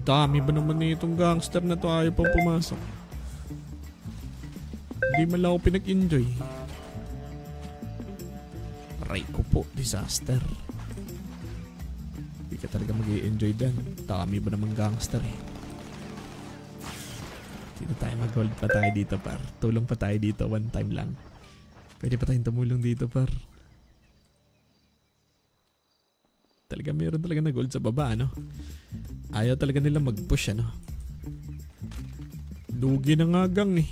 Dami ba naman na itong gangster na to, ayaw pang pumasok. Hindi man lang ako pinag-enjoy. Aray ko po, disaster. Hindi ka talaga mag-i-enjoy din. Dami ba naman gangster eh. Sino tayo mag-hold pa tayo dito par? Tulong pa tayo dito, one time lang. Pwede pa tayong tumulong dito par. Talaga mayroon talaga nag-hold sa baba, ano? Ayaw talaga nila mag-push, ano? Lugi na nga gang eh.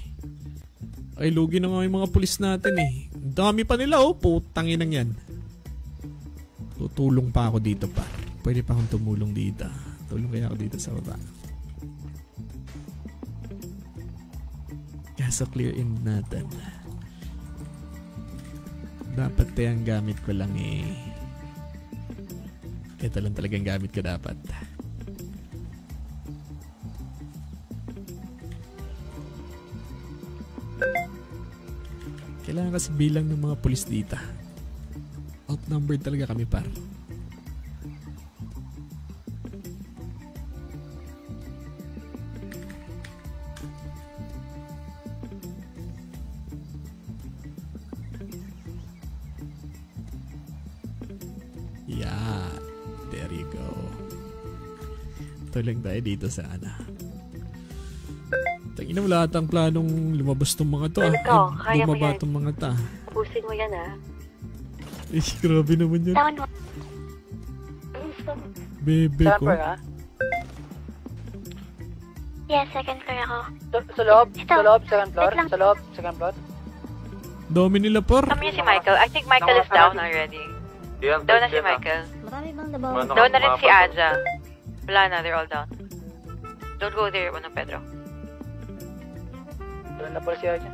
Ay, lugi na nga yung mga pulis natin eh. Dami pa nila oh, putangin nang yan. Tutulong pa ako dito par. Pwede pa akong tumulong dito. Tulong kaya ako dito sa baba. Kaso clear in natin. Dapat yung gamit ko lang eh. Ito lang talagang gamit ko dapat. Kailangan kasi bilang ng mga pulis dito. Outnumbered talaga kami par. Yeah. There you go. Tulang tayo dito sa ana. Tangina mo lahat ang planong lumabas tong mga to. Bumaba tong mga ta. Tapusin mo yan ah. Eh, grabe naman yan. Bebe ko. Yes, second floor ako. Sa loob, second floor. Sa loob, second floor. Dami nila par. Kami si Michael. I think Michael is down already. Down na si Michael. Marami bang nabaw? Down na rin si Aja. Wala na, they're all down. Don't go there, Pedro. Doon na pala si Aja.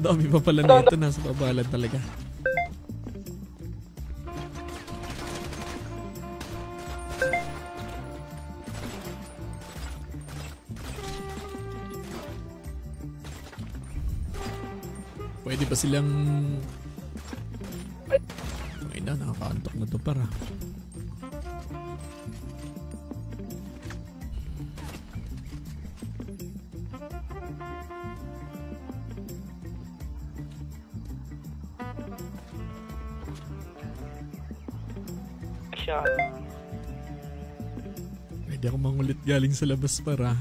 Dami pa pala nito, nasa babalan talaga. Pwede ba silang... Ay na, nakakaantok na to para. Pwede ako mangulit galing sa labas para.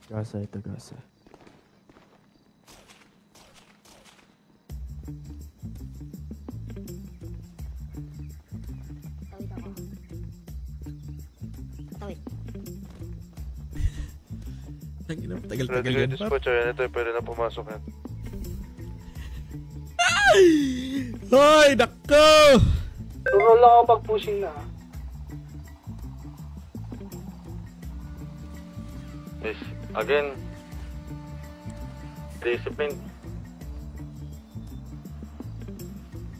Gasa ito, gasa. Tawid ako. Tawid. Tagal-tagal yan pa. Ito pwede na pumasok yan. Hoy, nako! Roll lang ako pag-pushing na. Yes. Again, discipline.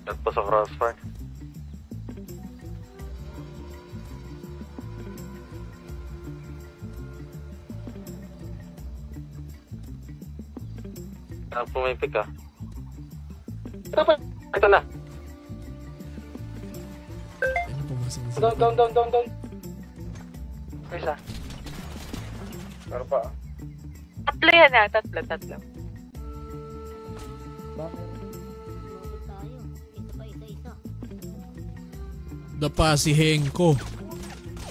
At pa sa crossfire. Pumipik ka. Ito na. Down. Isa. Pero pa. Tatlo yan ah, tatlo. Dapa si Henko.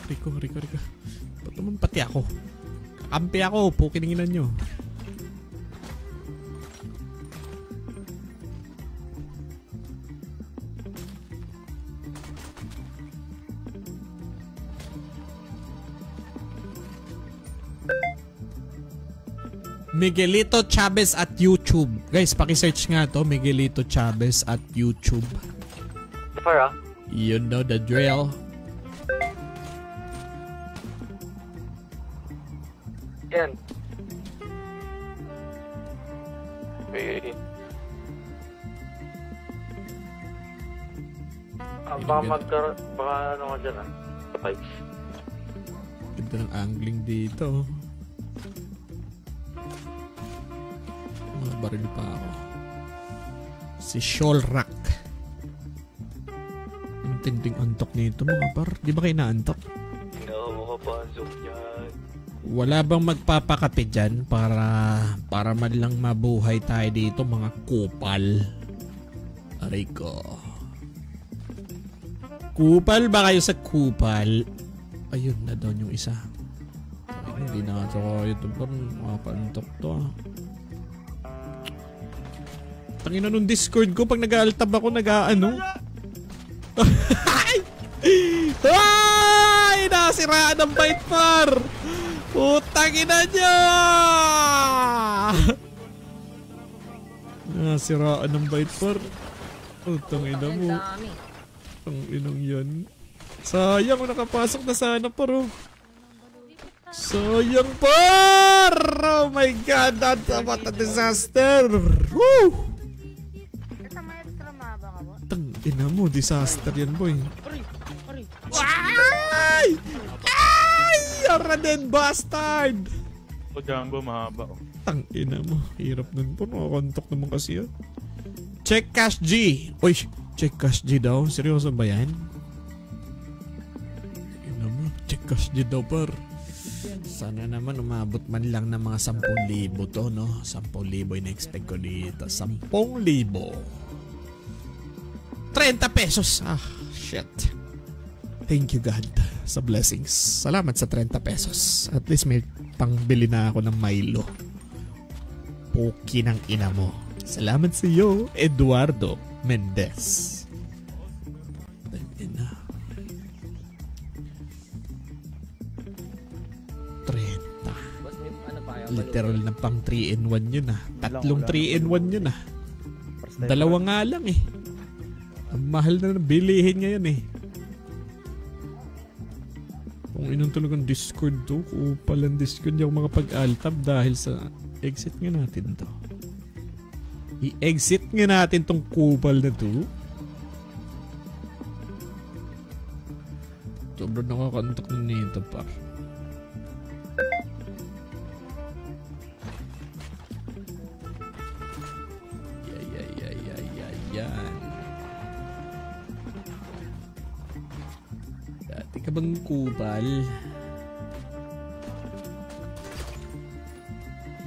Rico. Ba't naman pati ako? Kakampi ako, pukininginan nyo. Miguelito Chavez at YouTube. Guys, paki-search nga to, Miguelito Chavez at YouTube. Far ah. You know the drill. yan. Okay. Baka ano nga dyan sa pipes. Ganda ng angling dito. Mga baril pa ako. Si Sholrak. Ang tinding antok nito mga par. Di ba kayo naantok? Hindi ako makapasok yan. Wala bang magpapakape dyan para man lang mabuhay tayo dito mga kupal? Aray ko. Kupal ba kayo sa kupal? Ayun na doon yung isa. Ay, hindi na ito kaya ito pa. Makapantok to ah. Tangina nung Discord ko pag nag-aaltab ako nag-ano. Ay! Nasiraan ang bite par! Putang ina nyo! Nasiraan ang bite par. Putang ina mo. Ang inong yan. Sayang, nakapasok na sana paro. Sayang par! Oh my god, what a disaster! Woo! Tang ina mo, disaster yan boy. Ay! Ay! You're a dead bastard! O Jumbo, mahaba. Tang ina mo, hirap nun po. Nakakontok naman kasi yan. Check Cash G. Uy, check Cash G daw. Seryoso ba yan? Ina mo, check Cash G daw par. Sana naman umabot man lang ng mga 10,000 to, no? 10,000 in-expect ko dito. 10,000. 30 pesos. Ah, shit. Thank you God sa blessings. Salamat sa 30 pesos. At least may pangbili na ako ng Milo. Poki ng ina mo. Salamat sa iyo, Eduardo Mendez. Ina. 30. Literal na pang 3-in-1 yun ah. Tatlong 3-in-1 yun ah. Dalawa nga lang eh. Ang mahal na bilihin ngayon eh. Kung inong talagang Discord to, kupalang Discord yung mga pag-altab dahil sa exit nga natin to. I-exit nga natin tong kupal na to. Sobrang nakakantok na nito pa. Yan. Dati ka bang kupal?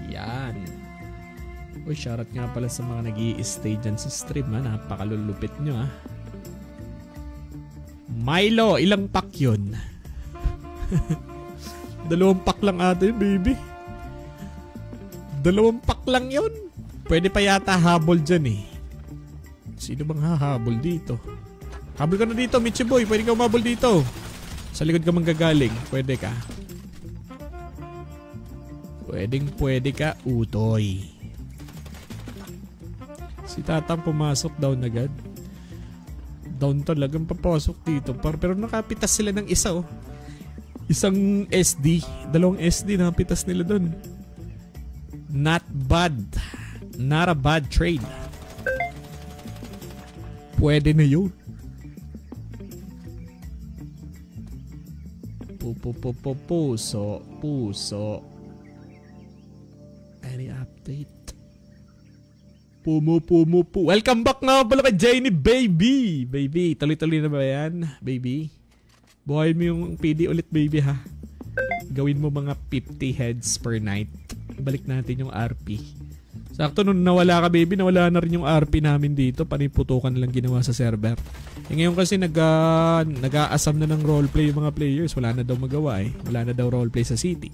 Yan. Uy, shoutout nga pala sa mga nag-i-stay dyan sa stream ha. Napakalulupit nyo ha. Milo, ilang pack yun? 2 pack lang ata yun, baby. 2 pack lang yun. Pwede pa yata habol dyan eh. Sino bang hahabol dito? Habol ka na dito, Michi Boy. Pwede ka umabol dito. Sa likod ka manggagaling. Pwede ka. Pwede ka, utoy. Si Tatang pumasok down agad. Down talagang papasok dito. Pero nakapitas sila ng isa oh. Isang SD. 2 SD nakapitas nila doon. Not bad. Not a bad trade. Pwede na yun. Puso. Any update? Pumo. Welcome back nga pala kay Jenny, baby. Baby, tuloy-tuloy na ba yan? Baby. Buhay mo yung PD ulit, baby ha. Gawin mo mga 50 heads per night. Balik natin yung RP. Sakto nung nawala ka baby, nawala na rin yung RP namin dito. Paniputukan lang ginawa sa server. E ngayon kasi nag-aasam na ng roleplay yung mga players. Wala na daw magawa eh. Wala na daw roleplay sa city.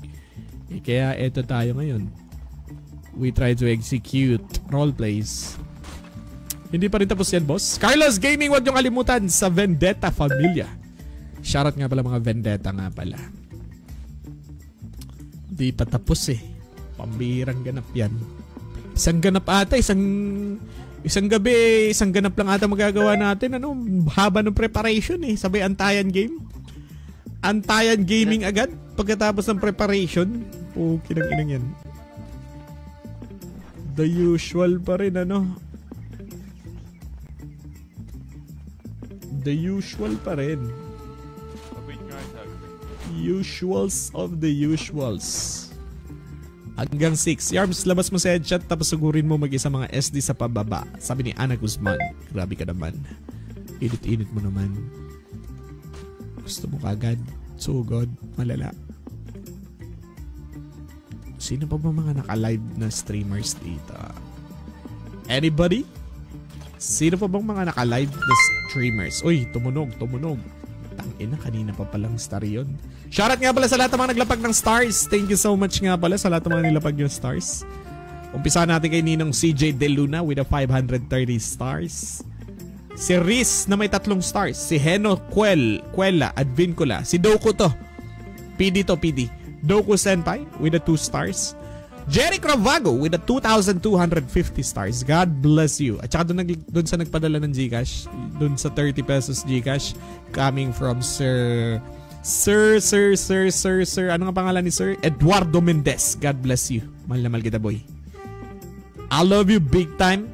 E kaya eto tayo ngayon. We try to execute roleplays. Hindi pa rin tapos yan boss. Carlos Gaming, huwag niyong kalimutan sa Vendetta Familia. Shoutout nga pala mga Vendetta nga pala. Di pa tapos eh. Pambihirang ganap yan. Isang ganap ata, isang gabi, isang ganap lang ata magagawa natin. Ano, haba ng preparation eh. Sabay Antayan game. Antayan gaming agad pagkatapos ng preparation. Okay ng inang yan. The usual pa rin, ano? The usual pa rin. Wait nga isa. Usuals of the usuals. Hanggang 6. Yarms, labas mo sa headshot tapos sugurin mo mag-isa mga SD sa pababa. Sabi ni Ana Guzman. Grabe ka naman. Init-init mo naman. Gusto mo kagad. Sugod. Malala. Sino pa ba mga naka-live na streamers dito? Anybody? Sino pa bang mga naka-live na streamers? Uy, tumunog. Tangina, kanina pa palang star yun. Shoutout nga pala sa lahat ng mga naglapag ng stars. Thank you so much nga pala sa lahat ng mga nilapag yung stars. Umpisa natin kay Ninong CJ De Luna with a 530 stars. Si Riz na may 3 stars. Si Heno Cuela Advincula. Si Doku to. PD. Doku Senpai with a 2 stars. Jerry Cravago with a 2,250 stars. God bless you. At saka doon sa nagpadala ng Gcash, doon sa 30 pesos Gcash coming from Sir, ano nga pangalan ni Sir? Eduardo Mendez. God bless you. Mahal na mahal kita, boy. I love you big time.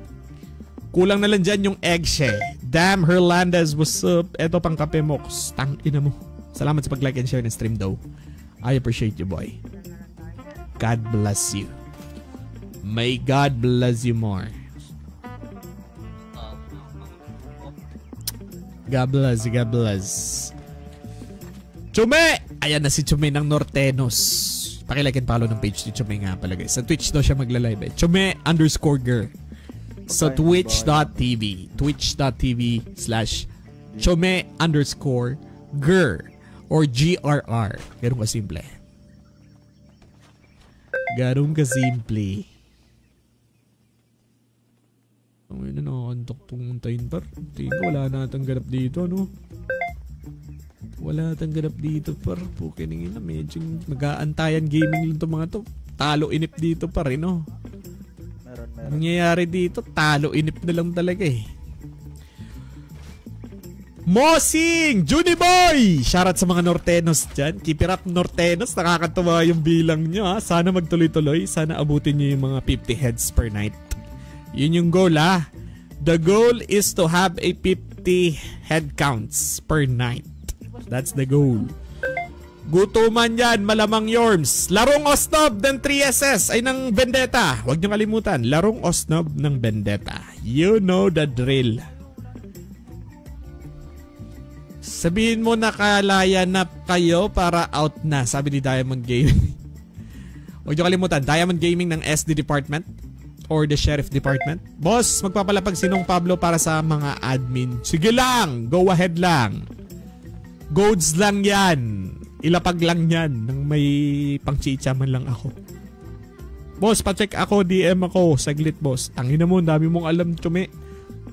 Kulang na lang dyan yung eggshell. Damn, Herlandez, what's up? Eto pang kape mo. Tang ina mo. Salamat sa pag-like and share ng stream daw. I appreciate you, boy. God bless you. May God bless you more. God bless. Chume! Ayan na si Chume ng Nortenos. Pakilike and follow ng page ni Chume nga pala guys. Sa Twitch daw siya magla-live eh. Chume_ger. Sa twitch.tv/Chume_ger or GRR. Ganun kasimple. Ganun kasimple. Ang ina, nakakantok tong tayin par. Tingin ko wala natang ganap dito, no? Wala natang ganap dito par. Pukin na, medyo mag-aantayan gaming lang itong mga to. Talo inip dito pa rin, no? Meron. Nangyayari dito, talo inip na lang talaga eh. Mosing! Juniboy! Shoutout sa mga Nortenos dyan. Keep it up, Nortenos. Nakakatawa yung bilang nyo ha. Sana magtuloy-tuloy. Sana abutin nyo yung mga 50 heads per night. Yun yung goal ha. The goal is to have a 50 head counts per night. That's the goal. Gutuman yan, malamang Yorms. Larong Osnob ng 3SS ay ng Vendetta. Huwag nyo kalimutan. Larong Osnob ng Vendetta. You know the drill. Sabihin mo na kalaya na kayo para out na, sabi ni Diamond Gaming. Huwag nyo kalimutan, Diamond Gaming ng SD Department or the Sheriff Department. Boss, magpapalapag sinong Pablo para sa mga admin. Sige lang, go ahead lang. Goads lang yan. Ilapag lang yan nang may pangchicha man lang ako. Boss, pacheck ako, DM ako. Saglit, boss. Tangina mo, dami mong alam, Chume.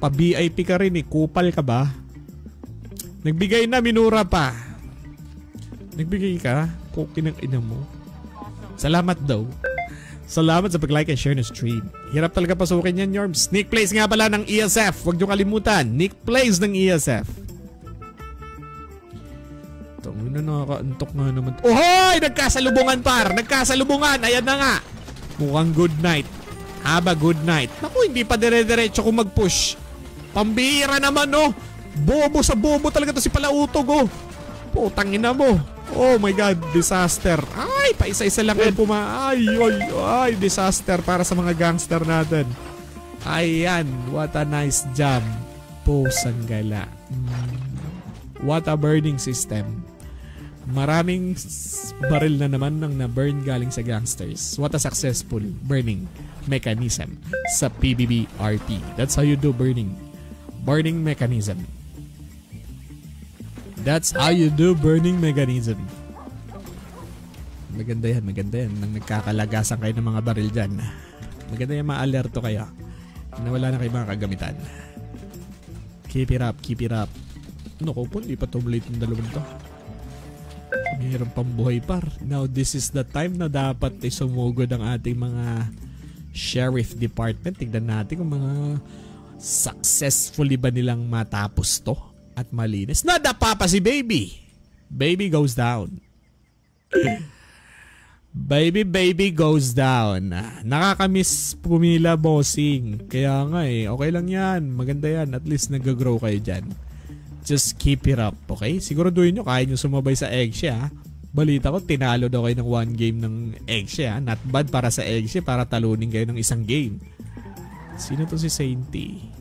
Pa-VIP ka rin eh. Kupal ka ba? Nagbigay na, minura pa. Nagbigay ka? Kuki ng ina mo. Salamat daw. Salamat sa pag-like and share ng stream. Hirap talaga pasukin yan, Yorms. Nick Plays nga pala ng ESF. Huwag nyo kalimutan. Nick Plays ng ESF. Tangin na, nakakaantok nga naman. Ohoy! Nagkasalubungan par! Nagkasalubungan! Ayan na nga. Mukhang good night. Haba good night. Naku, hindi pa dire-diretso kung mag-push. Pambihira naman, no? Bobo sa bobo talaga to si Palautog, oh. Putang ina mo. Oh my God, disaster. Ay, paisa-isa lang yan ay, disaster para sa mga gangster natin. Ayan, what a nice jam. Pusang gala. What a burning system. Maraming baril na naman nang na-burn galing sa gangsters. What a successful burning mechanism sa PBBRP. That's how you do burning. Burning mechanism. That's how you do burning mechanism. Maganda yan. Nang nagkakalagasan kayo ng mga baril dyan. Maganda yan, ma-alerto kayo. Na wala na kayo mga kagamitan. Keep it up. Ano ko po, hindi pa tumulit yung dalawang to. Mayroon pang buhay par. Now this is the time na dapat sumugod ang ating mga sheriff department. Tignan natin kung mga successfully ba nilang matapos to at malinis. Nadapa pa si Baby. Baby goes down. Baby goes down. Nakakamiss pumila, bossing. Kaya nga okay lang yan. Maganda yan. At least nag-grow kayo dyan. Just keep it up, okay? Siguraduhin nyo kaya nyo sumabay sa Eggshe, ha? Balita ko, tinalo daw kayo ng 1 game ng Eggshe, ha? Not bad para sa Eggshe, para talunin kayo ng isang game. Sino to si Sainty?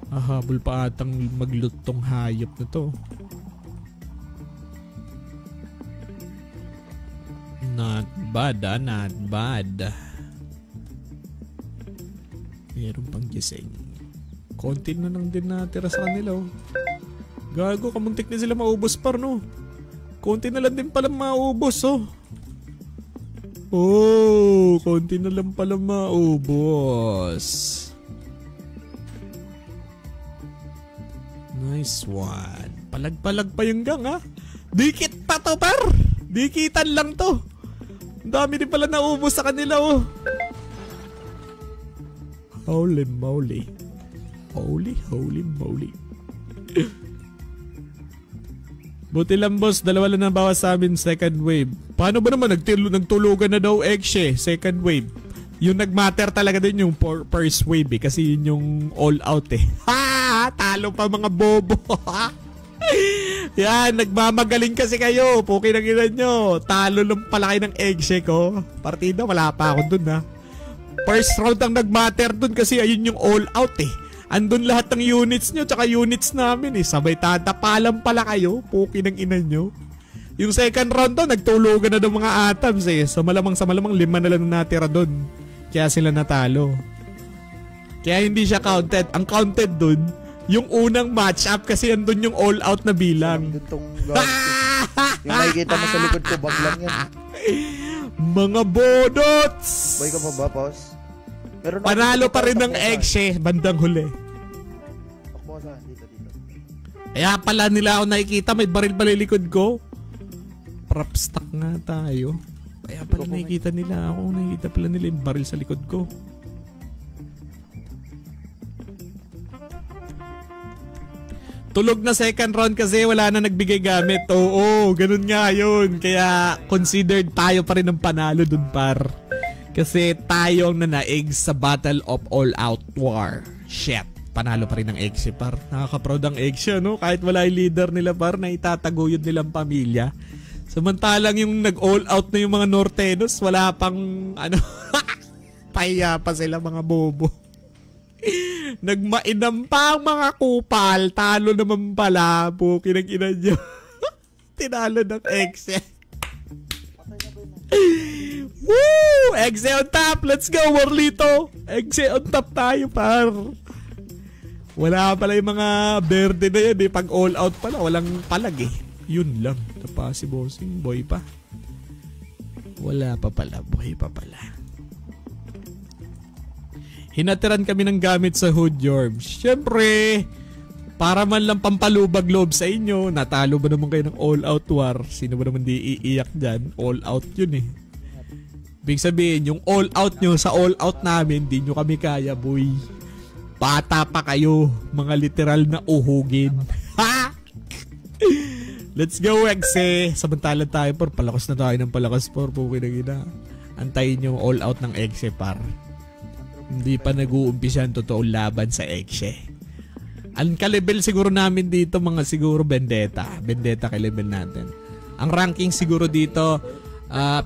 Habol pa atang maglutong hayop na to. Not bad, not bad. Meron pang gising. Konti na lang din natira sa kanila, oh. Gago, kamuntik na sila maubos par, no? Konti na lang din pala maubos, oh. Oh, konti na lang pala maubos. Nice one. Palag-palag pa yung gang, ha? Dikit pa to, par. Dikitan lang to. Ang dami din pala naubos sa kanila, oh. Holy moly. Holy moly. Buti lang, boss, 2 lang na bawas sa amin second wave. Paano ba naman nagtulugan na daw Eggshe second wave? Yung nagmatter talaga din yung first wave, kasi yun yung all out, Ha! Talo pa mga bobo. Yan, nagmamagaling kasi kayo. Puki na ina nyo. Talo lang pala kayo ng Eggshe ko. Partida, wala pa ako dun, ha. First round ang nagmatter dun kasi ayun yung all out, Andun lahat ng units nyo tsaka units namin, Sabay tatapalan pala kayo. Puki ng ina nyo. Yung second round to, nagtulugan na daw mga atoms, So malamang 5 na lang natira dun. Kaya sila natalo. Kaya hindi siya counted. Ang counted dun, yung unang match-up kasi andun yung all out na bilang. Yung nakikita mo sa likod ko, bag lang yan. Mga bodots! Boy ka pa ba, Paus? Panalo pa rin ng Eggshe bandang huli. Kaya pala nila ako nakikita, may baril pala likod ko. Prop stock nga tayo. Kaya pala nakikita nila ako. Nakikita pala nila yung baril sa likod ko. Tulog na second round kasi wala na nagbigay gamit. Oo, ganun nga yun. Kaya considered tayo pa rin ng panalo dun, par. Kasi tayo ang nanaig sa Battle of All Out War. Shit. Panalo pa rin ng Eggshe, par. Nakaka-proud ang Eggshe, no? Kahit wala yung leader nila, par, na itataguyod nilang pamilya. Samantalang yung nag-all out na yung mga Nortenos, wala pang, pahiya pa sila, mga bobo. Nagmainam pa ang mga kupal. Talo naman pala. Puki ng ina nyo. Tinalo ng Eggshe. Woo! Eggshe on top! Let's go, Warlito! Eggshe on top tayo, par. Wala pala yung mga berde na yan, Pag all out pala, walang palag, Yun lang. Tapa si bossing, boy pa. Wala pa pala, boy pa pala. Hinatiran kami ng gamit sa Hood Jorbs. Siyempre, para man lang pampalubag loob sa inyo. Natalo ba naman kayo ng all out war? Sino ba naman di iiyak dyan? All out yun, Ibig sabihin, yung all out nyo sa all out namin, di nyo kami kaya, boy. Bata pa kayo, mga literal na uhugin. Ha? Let's go, Eggshe. Samantalan tayo, par. Palakas na tayo ng palakas, par. Puki na gina. Antayin yung all out ng Eggshe, par. Hindi pa nag-uumpisa ang totoong laban sa Eggshe. Ang ka-level siguro namin dito, mga siguro Vendetta. Vendetta ka-level natin. Ang ranking siguro dito,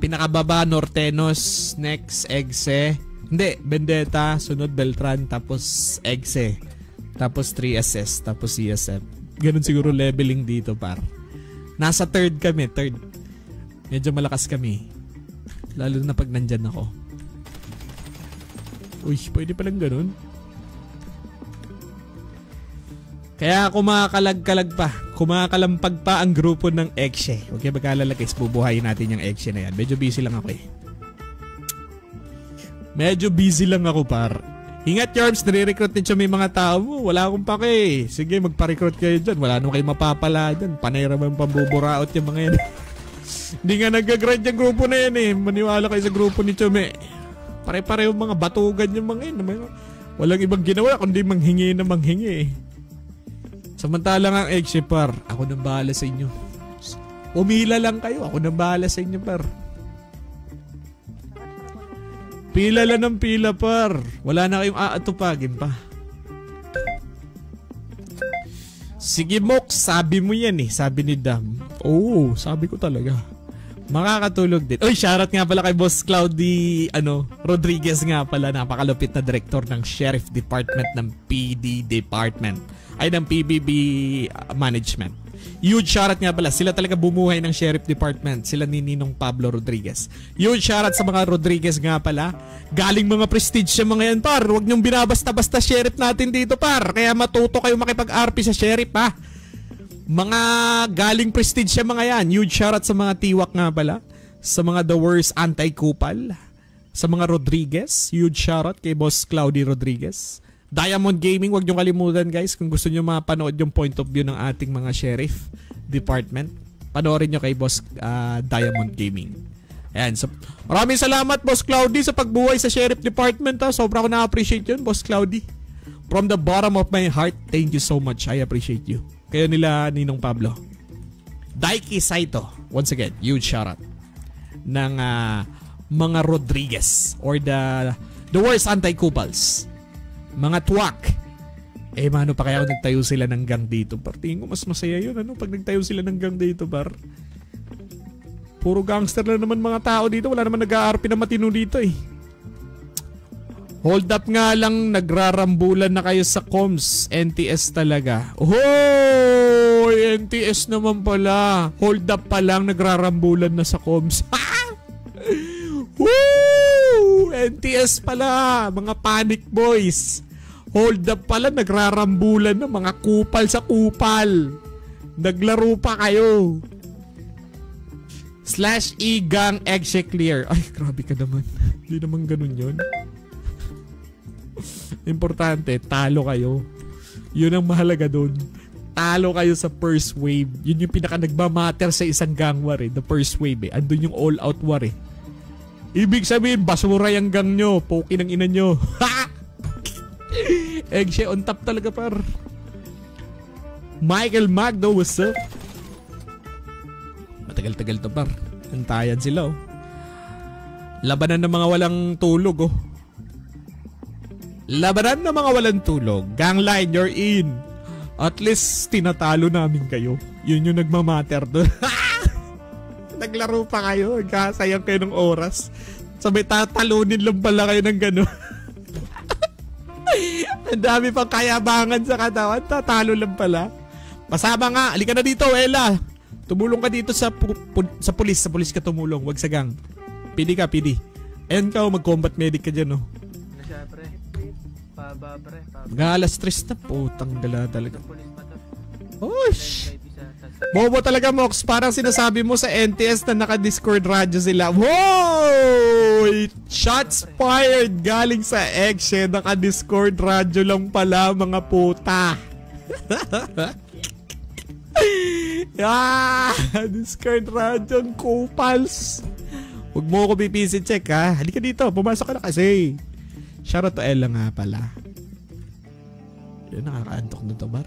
pinakababa, Nortenos. Next, Eggshe. Hindi, Vendetta, sunod Beltran, tapos Eggshe, tapos 3SS, tapos CSF. Ganun siguro leveling dito, par. Nasa third kami, third. Medyo malakas kami. Lalo na pag nandyan ako. Uy, pwede palang ganun. Kaya kumakalag-kalag pa, kumakalampag pa ang grupo ng Eggshe. Huwag kayo magkalala guys, bubuhayin natin yung Eggshe na yan. Medyo busy lang ako, Medyo busy lang ako, par. Ingat, Yorbs, nare-recruit din siya may mga tao mo. Wala akong pake. Sige, magpa-recruit kayo dyan. Wala naman kayo mapapala dyan. Panay naman pambuburaot yung mga yan. Hindi nga nag-grind yung grupo na yan, Maniwala kayo sa grupo ni Chome. Pare-pareho mga batugan yung mga yan. Walang ibang ginawa kundi manghingi na manghingi, Samantalang ang Eggshe, par. Ako nang bahala sa inyo. Umila lang kayo. Ako nang bahala sa inyo, par. Pila lang ng pila, par. Wala na kayong aatupagin pa. Sige, Mok, sabi mo yan eh. Sabi ni Dam. Oo, sabi ko talaga. Makakatulog din. Uy, shoutout nga pala kay Boss Cloudy Rodriguez nga pala. Napakalupit na director ng Sheriff Department ng PD Department. Ay, ng PBB Management. Huge shoutout nga pala. Sila talaga bumuhay ng Sheriff Department. Sila ni Ninong Pablo Rodriguez. Huge shoutout sa mga Rodriguez nga pala. Galing mga prestige yung mga yan, par. Huwag niyong binabasta-basta sheriff natin dito, par. Kaya matuto kayo makipag-RP sa sheriff, ha. Mga galing prestige yung mga yan. Huge shoutout sa mga tiwak nga pala. Sa mga the worst anti-kupal. Sa mga Rodriguez. Huge shoutout kay Boss Cloudy Rodriguez. Diamond Gaming, wag nyo kalimutan guys. Kung gusto nyo mapanood yung point of view ng ating mga sheriff department, panoorin nyo kay Boss Diamond Gaming. Ayan. So, maraming salamat Boss Cloudy sa pagbuhay sa sheriff department. Ha. Sobra ko na-appreciate yun, Boss Cloudy. From the bottom of my heart, thank you so much. I appreciate you. Kayo nila Ninong Pablo. Daiki Saito, once again, huge shoutout ng mga Rodriguez or the worst anti-kupals. Mga twak. Eh, mano pa kaya nagtayo sila ng gang dito? Par, tingin ko mas masaya yun, pag nagtayo sila ng gang dito, par. Puro gangster lang naman mga tao dito. Wala naman nag-aarpi na matino dito eh. Hold up nga lang, nagrarambulan na kayo sa comms. NTS talaga. Oh, NTS naman pala. Hold up pa lang, nagrarambulan na sa comms. Woo! NTS pala, mga panic boys. Hold up pala, nagrarambulan na mga kupal sa kupal. Naglaro pa kayo. /E gang eggshe clear. Ay, grabe ka naman. Hindi naman ganun yun. Importante, talo kayo. Yun ang mahalaga doon. Talo kayo sa first wave. Yun yung pinaka nagmamatter sa isang gang war eh. The first wave eh. Andun yung all out war eh. Ibig sabihin, basura yung gang nyo. Poki ng ina nyo. Eggshe on top talaga par. Michael Magdo, what's up? Matagal-tagal to par. Antayan sila oh. Labanan ng mga walang tulog oh. Labanan ng mga walang tulog. Gangline, you're in. At least tinatalo namin kayo. Yun yung nagmamatter doon. Naglaro pa kayo. Kasayang kayo ng oras. Sabi tatalunin lang pala kayo ng gano'n. Ang dami pang kayabangan sa katawan. Tatalo lang pala. Masama nga. Halika na dito, Ella. Tumulong ka dito sa pulis. Sa pulis ka tumulong. Wag sa gang. Pili ka, pili. Ayan ka, mag-combat medic ka dyan, oh. Mag-alas 3 na po. Tanggala talaga. Osh! Bobo talaga, Mox. Parang sinasabi mo sa NTS na naka-Discord radyo sila. Wow! Shots fired galing sa Eggshe. Naka-Discord radyo lang pala, mga puta. Discord radyo ang kupals. Huwag mo ako pipisit check ha. Halika dito. Pumasok ka na kasi. Shoutout to Ella nga pala. Yun, nakakaantok na to, bar.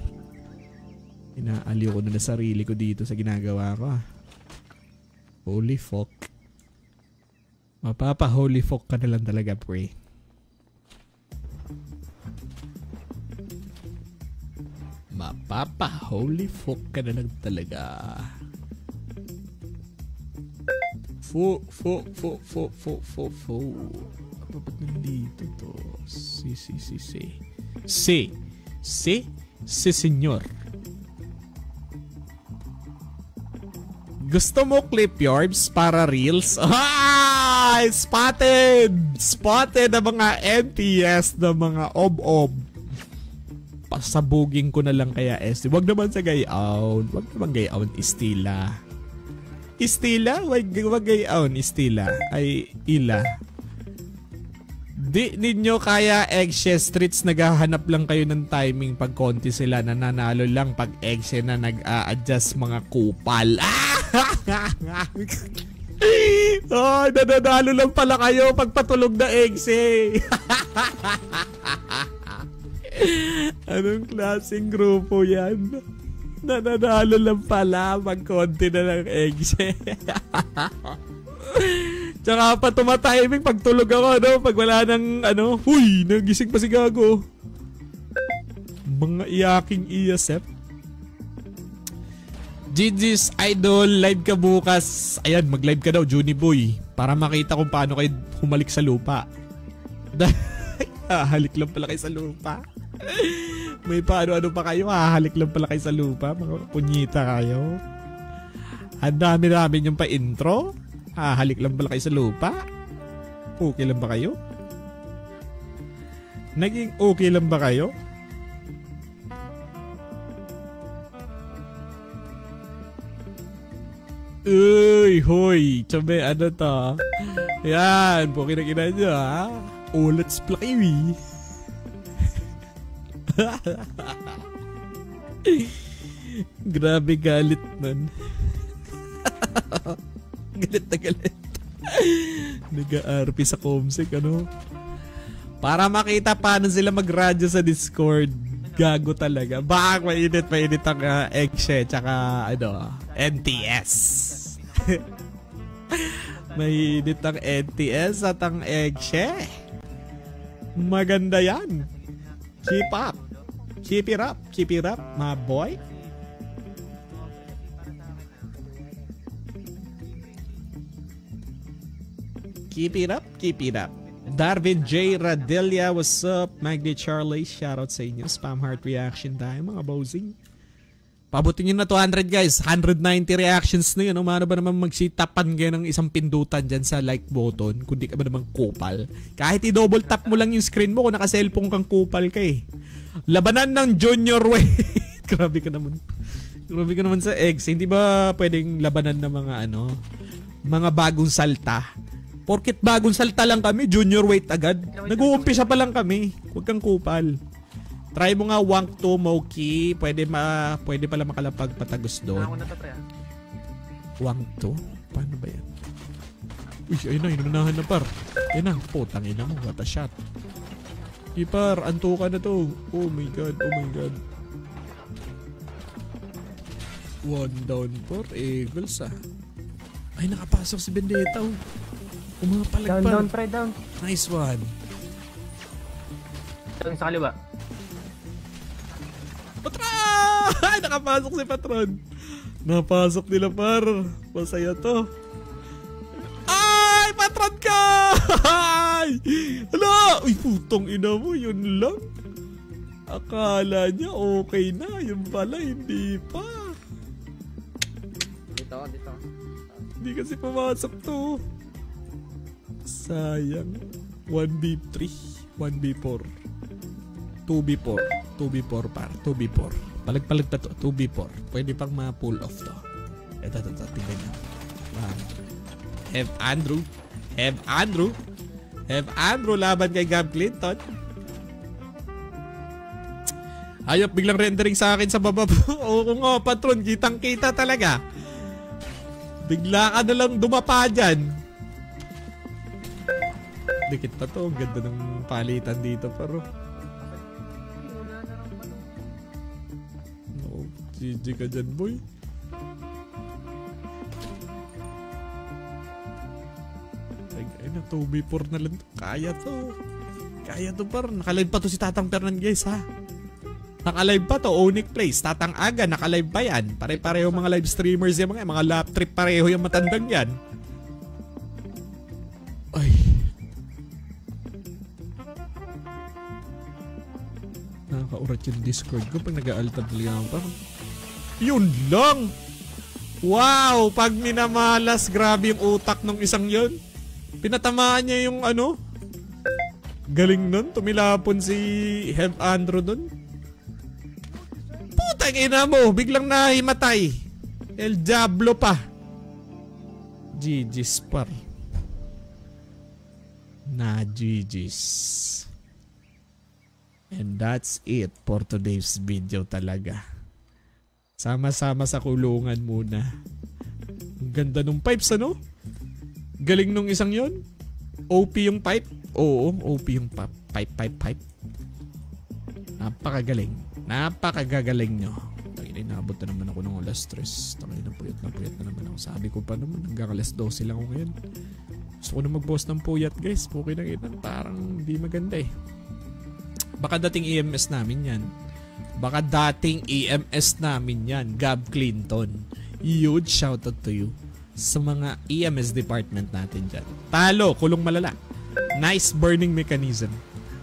Inaaliw ko na sarili ko dito sa ginagawa ko. Holy fuck. Mapapa holy fuck ka na lang talaga, pre. Mapapa holy fuck ka na lang talaga. Ba't nandito to? Si senyor. Gusto mo clip yards para reels? Ah! Spotted! Spotted na mga NTS na mga ob-ob. Pasabugin ko na lang kaya SD. Wag naman sa gayaon. Wag naman gayaon, Istila. Istila? Wag gayaon, Istila. Ay, ila. Di ninyo kaya Eggshe Streets, naghahanap lang kayo ng timing pag konti sila, nananalo lang pag Eggshe na nag-a-adjust mga kupal. Oh, nananalo lang pala kayo pag patulog na Eggshe. Anong klaseng grupo yan? Nananalo lang pala pag konti na ng Eggshe. Tsaka pa tumatiming pag tulog ako, no? Pag wala nang, huy, nagising pa si Gago. Mga iyaking iyasep. GG's Idol, live ka bukas. Ayan, mag-live ka daw, Juni Boy. Para makita kung paano kayo humalik sa lupa. Halik lang pala kayo sa lupa. May paano-ano pa kayo, hahalik lang pala kayo sa lupa. Mga punyita kayo. Ang dami-dami yung pa-intro. Halik lang pala kayo sa lupa. Okay lang ba kayo? Naging okay lang ba kayo? Uy, hoy, tsabe, ano to? Yan, po kinakina nyo ha. Oh, let's play. Grabe galit nun. Galit na galit. Nag-RP sa Comsec, ano? Para makita paano sila mag-radyo sa Discord. Gago talaga. Baka mainit ang Eggshare tsaka NTS. Mainit ang NTS at ang Eggshare. Maganda yan. Keep up. Keep it up. Keep it up, my boy. Keep it up. Keep it up. Darvin J. Radelia, what's up? Magdi Charlie, shoutout sa inyo. Spam heart reaction tayo, mga bozing. Pabutin nyo na 200 guys. 190 reactions na yun. Umano ba naman magsitapan kayo ng isang pindutan dyan sa like button? Kundi ka ba naman kupal? Kahit i-double tap mo lang yung screen mo kung naka-cellphone kang kupal ka eh. Labanan ng junior weight. Grabe ka naman. Grabe ka naman sa eggs. Hindi ba pwedeng labanan ng mga mga bagong salta? Porkit bagong salta lang kami, junior weight agad. Nag-uumpisa pa lang kami. Huwag kang kupal. Try mo nga Wank 2 Moki. Pwede pala makalapag patagos doon. Wank 2? Paano ba yan? Uy, ayun na, inunahan na par. Ayun na, putang ina mo, what a shot. Ipar, antuka na to. Oh my god, oh my god. 1 down for Eagles ah. Ay, nakapasok si Vendetta oh. Umapalag pa. Down, pre, down. Nice one. Down sa kaliwa. Patron! Ay, nakapasok si Patron. Napasok nila par. Masaya to. Ay, Patron ka! Ay! Hala! Uy, putong ina mo. Yun lang. Akala niya okay na. Yun pala, hindi pa. Dito. Hindi kasi pumasok to. Sayang. 1v3, 1v4, 2v4, 2v4 par, 2v4. Palag-palag pa to, 2v4. Pwede pang ma-pull off to. Ito, tingnan nyo. Have Andrew laban kay Gab Clinton. Ayop, biglang rendering sa akin sa baba. Oo nga, Patron, kitang-kita talaga. Bigla ka na lang dumapa dyan. Dikit pa to. Ang ganda ng palitan dito pero. No, GG ka dyan boy. Ay na, 2v4 na lang to. Kaya to par. Nakalive pa to si Tatang Fernandez ha. Nakalive pa to. Onic Place. Tatang Aga. Nakalive pa yan. Pare-pareho mga live streamers yan. Mga lap trip pareho yung matandang yan. Ay. Nakaka-urat yung Discord ko pag nag-aaltab lang parang yun lang. Wow, pag minamalas, grabe yung utak ng isang yun. Pinatamaan niya yung galing nun, tumilapon si Have Andrew nun. Putang ina mo, biglang nahimatay. El Diablo pa. GG's par. Na GG's. And that's it for today's video talaga. Sama-sama sa kulungan muna. Ang ganda nung pipes Galing nung isang yon. OP yung pipe. Oo, OP yung pipe. Napakagagaling nyo. Tangina, inabot na naman ako ng alas 3. Tangina, puyat na naman ako. Sabi ko pa naman, hanggang alas 12 lang ako ngayon. Gusto ko na mag-boss ng puyat guys. Puki na kita. Parang hindi maganda eh. Baka dating EMS namin yan. Gab Clinton. Huge shoutout to you. Sa mga EMS department natin dyan. Talo, kulong malala. Nice burning mechanism.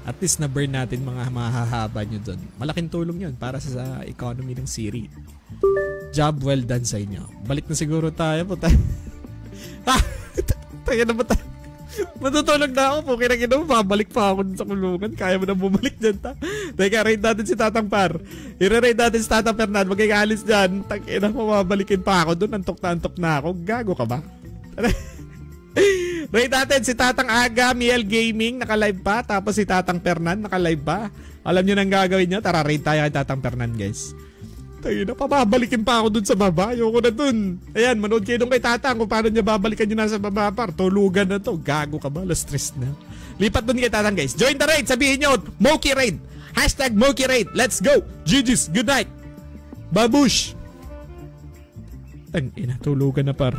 At least na-burn natin mga mahahaba nyo dun. Malaking tulong yun para sa economy ng Siri. Job well done sa inyo. Balik na siguro tayo po tayo. Tayo na ba tayo? Matutulog na ako po. Kinagin mo, babalik pa ako sa kulungan. Kaya mo na bumalik dyan ta. Teka, raid natin si Tatang Par. I-raid natin si Tatang Fernand. Magkikaalis dyan. Tangina mo, babalikin pa ako doon. Antok na ako. Gago ka ba? Raid natin si Tatang Aga, Miel Gaming, naka-live pa. Tapos si Tatang Fernand, naka-live pa. Alam nyo nang gagawin nyo? Tara, raid tayo kay Tatang Fernand, guys. Tayo na, pababalikin pa ako dun sa baba. Ayoko na dun. Ayan, manood kayo dun kay Tatang kung paano niya babalikan nyo nasa baba. Par, tulugan na to. Gago ka ba? Stress na. Lipat dun kay Tatang, guys. Join the raid. Sabihin nyo, Moki Raid. Hashtag Moki Raid. Let's go. GG's. Good night. Babush. Tangina, tulugan na par.